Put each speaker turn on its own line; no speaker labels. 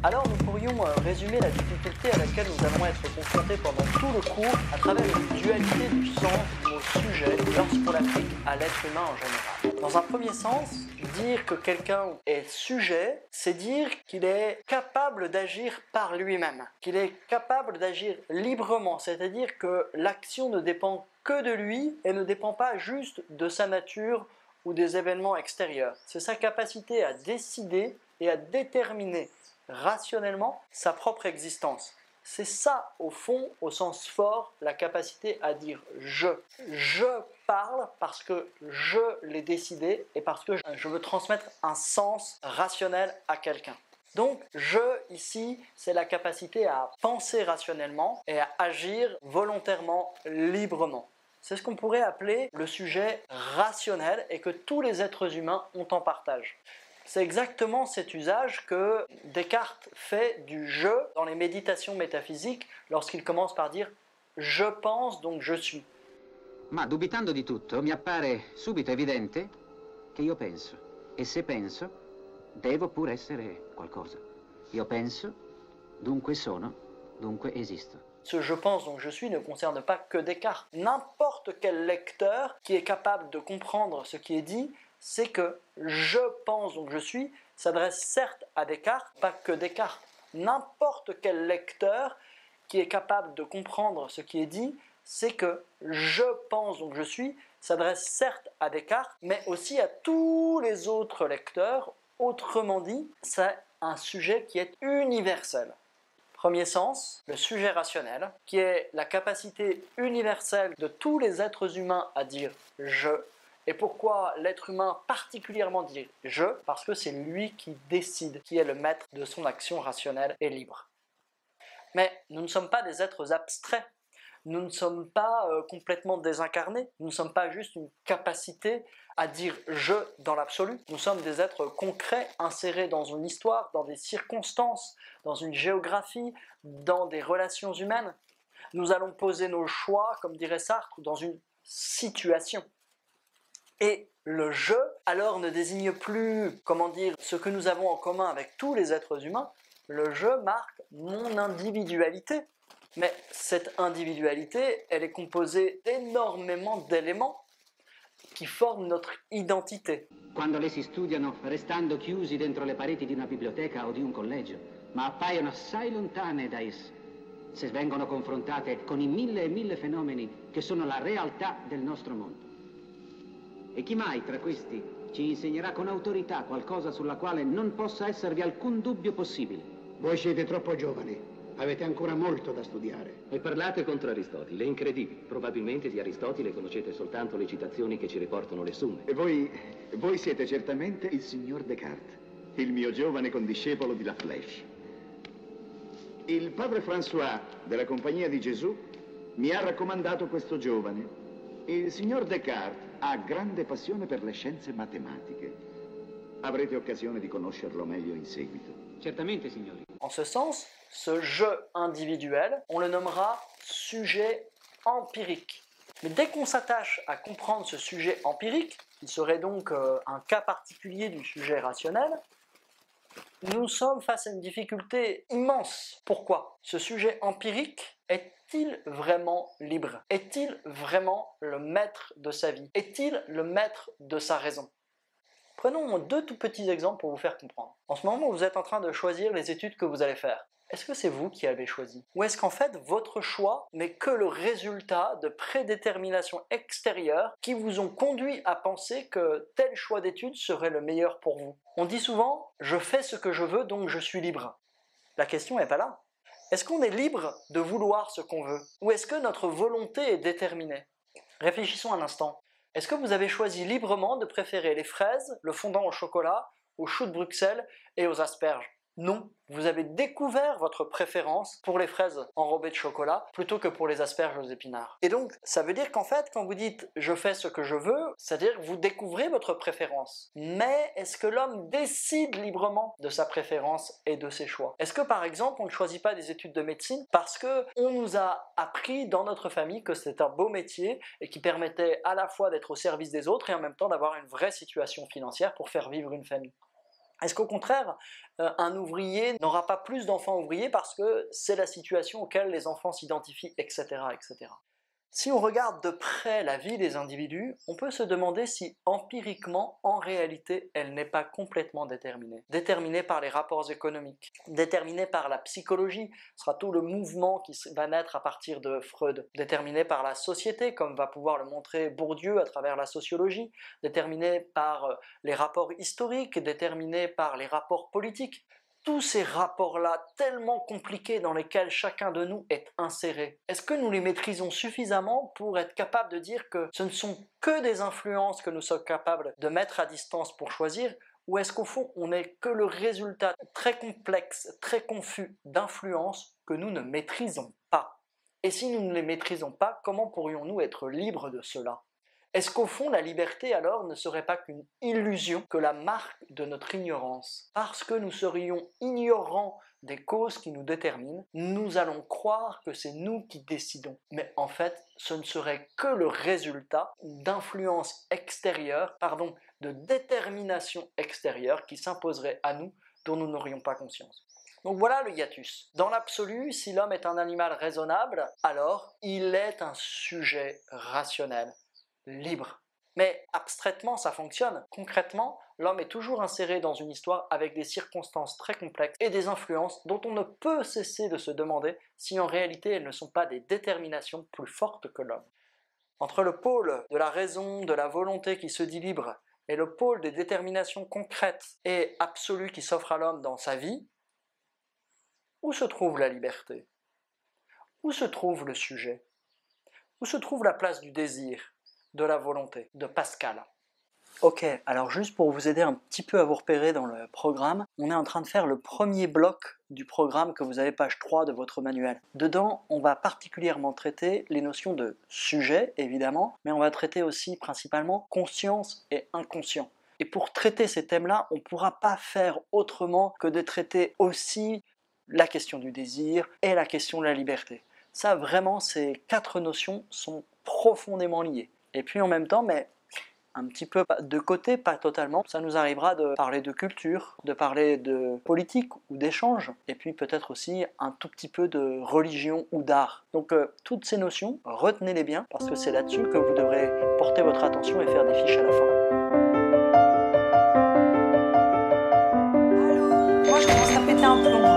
Alors nous pourrions résumer la difficulté à laquelle nous allons être confrontés pendant tout le cours à travers une dualité du sens du mot sujet lorsqu'on l'applique à l'être humain en général. Dans un premier sens, dire que quelqu'un est sujet, c'est dire qu'il est capable d'agir par lui-même, qu'il est capable d'agir librement, c'est-à-dire que l'action ne dépend que de lui et ne dépend pas juste de sa nature ou des événements extérieurs. C'est sa capacité à décider et à déterminer rationnellement sa propre existence. C'est ça, au fond, au sens fort, la capacité à dire « je ». Je parle parce que je l'ai décidé et parce que je veux transmettre un sens rationnel à quelqu'un. Donc, je, ici, c'est la capacité à penser rationnellement et à agir volontairement, librement. C'est ce qu'on pourrait appeler le sujet rationnel et que tous les êtres humains ont en partage. C'est exactement cet usage que Descartes fait du « je » dans les méditations métaphysiques lorsqu'il commence par dire « je pense, donc je suis ».
Ma dubitando di tutto, mi appare subito evidente che io penso. E se penso, devo pur essere qualcosa. Io penso, dunque sono, dunque esisto.
Ce « je pense, donc je suis » ne concerne pas que Descartes. N'importe quel lecteur qui est capable de comprendre ce qui est dit c'est que « je pense, donc je suis » s'adresse certes à Descartes, pas que Descartes. N'importe quel lecteur qui est capable de comprendre ce qui est dit, c'est que « je pense, donc je suis » s'adresse certes à Descartes, mais aussi à tous les autres lecteurs. Autrement dit, c'est un sujet qui est universel. Premier sens, le sujet rationnel, qui est la capacité universelle de tous les êtres humains à dire « je ». Et pourquoi l'être humain particulièrement dit « je » parce que c'est lui qui décide, qui est le maître de son action rationnelle et libre. Mais nous ne sommes pas des êtres abstraits, nous ne sommes pas complètement désincarnés, nous ne sommes pas juste une capacité à dire « je » dans l'absolu. Nous sommes des êtres concrets, insérés dans une histoire, dans des circonstances, dans une géographie, dans des relations humaines. Nous allons poser nos choix, comme dirait Sartre, dans une situation. Et le « je » alors ne désigne plus, ce que nous avons en commun avec tous les êtres humains. Le « je » marque mon individualité. Mais cette individualité, elle est composée d'énormément d'éléments qui forment notre identité.
Quando le si studiano restando chiusi dentro le pareti di una biblioteca o di un collegio, ma appaiono assai lontane da esse, se vengono confrontate con i mille e mille fenomeni che sono la realtà del nostro mondo. E chi mai tra questi ci insegnerà con autorità qualcosa sulla quale non possa esservi alcun dubbio possibile?
Voi siete troppo giovani. Avete ancora molto da studiare.
E parlate contro Aristotele, è incredibile. Probabilmente di Aristotele conoscete soltanto le citazioni che ci riportano le Summe.
E voi siete certamente il signor Descartes, il mio giovane condiscepolo di La Flèche. Il padre François della Compagnia di Gesù mi ha raccomandato questo giovane. Il signor Descartes ha grande passione per le scienze matematiche. Avrete occasione di conoscerlo meglio in seguito.
Certamente, signori.
En ce sens, ce « je » individuel, on le nommera sujet empirique. Mais dès qu'on s'attache à comprendre ce sujet empirique, qui serait donc un cas particulier du sujet rationnel, nous sommes face à une difficulté immense. Pourquoi? Ce sujet empirique est-il vraiment libre? Est-il vraiment le maître de sa vie? Est-il le maître de sa raison? Prenons deux tout petits exemples pour vous faire comprendre. En ce moment, vous êtes en train de choisir les études que vous allez faire. Est-ce que c'est vous qui avez choisi? Ou est-ce qu'en fait, votre choix n'est que le résultat de prédéterminations extérieures qui vous ont conduit à penser que tel choix d'études serait le meilleur pour vous? On dit souvent « je fais ce que je veux, donc je suis libre ». La question n'est pas là. Est-ce qu'on est libre de vouloir ce qu'on veut? Ou est-ce que notre volonté est déterminée? Réfléchissons un instant. Est-ce que vous avez choisi librement de préférer les fraises, le fondant au chocolat, aux choux de Bruxelles et aux asperges? Non, vous avez découvert votre préférence pour les fraises enrobées de chocolat plutôt que pour les asperges aux épinards. Et donc, ça veut dire qu'en fait, quand vous dites « je fais ce que je veux », c'est-à-dire que vous découvrez votre préférence. Mais est-ce que l'homme décide librement de sa préférence et de ses choix? Est-ce que par exemple, on ne choisit pas des études de médecine parce qu'on nous a appris dans notre famille que c'est un beau métier et qui permettait à la fois d'être au service des autres et en même temps d'avoir une vraie situation financière pour faire vivre une famille? Est-ce qu'au contraire, un ouvrier n'aura pas plus d'enfants ouvriers parce que c'est la situation auquel les enfants s'identifient, etc., etc. Si on regarde de près la vie des individus, on peut se demander si empiriquement, en réalité, elle n'est pas complètement déterminée. Déterminée par les rapports économiques, déterminée par la psychologie, ce sera tout le mouvement qui va naître à partir de Freud, déterminée par la société, comme va pouvoir le montrer Bourdieu à travers la sociologie, déterminée par les rapports historiques, déterminée par les rapports politiques. Tous ces rapports-là tellement compliqués dans lesquels chacun de nous est inséré, est-ce que nous les maîtrisons suffisamment pour être capables de dire que ce ne sont que des influences que nous sommes capables de mettre à distance pour choisir, ou est-ce qu'au fond on n'est que le résultat très complexe, très confus d'influences que nous ne maîtrisons pas? Et si nous ne les maîtrisons pas, comment pourrions-nous être libres de cela? Est-ce qu'au fond, la liberté alors ne serait pas qu'une illusion, que la marque de notre ignorance? Parce que nous serions ignorants des causes qui nous déterminent, nous allons croire que c'est nous qui décidons. Mais en fait, ce ne serait que le résultat d'influences extérieures, de détermination extérieure qui s'imposerait à nous, dont nous n'aurions pas conscience. Donc voilà le hiatus. Dans l'absolu, si l'homme est un animal raisonnable, alors il est un sujet rationnel, libre. Mais abstraitement, ça fonctionne. Concrètement, l'homme est toujours inséré dans une histoire avec des circonstances très complexes et des influences dont on ne peut cesser de se demander si en réalité elles ne sont pas des déterminations plus fortes que l'homme. Entre le pôle de la raison, de la volonté qui se dit libre, et le pôle des déterminations concrètes et absolues qui s'offrent à l'homme dans sa vie, où se trouve la liberté? Où se trouve le sujet? Où se trouve la place du désir, de la volonté, de Pascal? Ok, alors juste pour vous aider un petit peu à vous repérer dans le programme, on est en train de faire le premier bloc du programme que vous avez page 3 de votre manuel. Dedans, on va particulièrement traiter les notions de sujet, évidemment, mais on va traiter aussi principalement conscience et inconscient. Et pour traiter ces thèmes-là, on ne pourra pas faire autrement que de traiter aussi la question du désir et la question de la liberté. Ça, vraiment, ces 4 notions sont profondément liées. Et puis en même temps, mais un petit peu de côté, pas totalement, ça nous arrivera de parler de culture, de parler de politique ou d'échange, et puis peut-être aussi un tout petit peu de religion ou d'art. Donc toutes ces notions, retenez-les bien, parce que c'est là-dessus que vous devrez porter votre attention et faire des fiches à la fin.
Moi je commence à péter un plomb.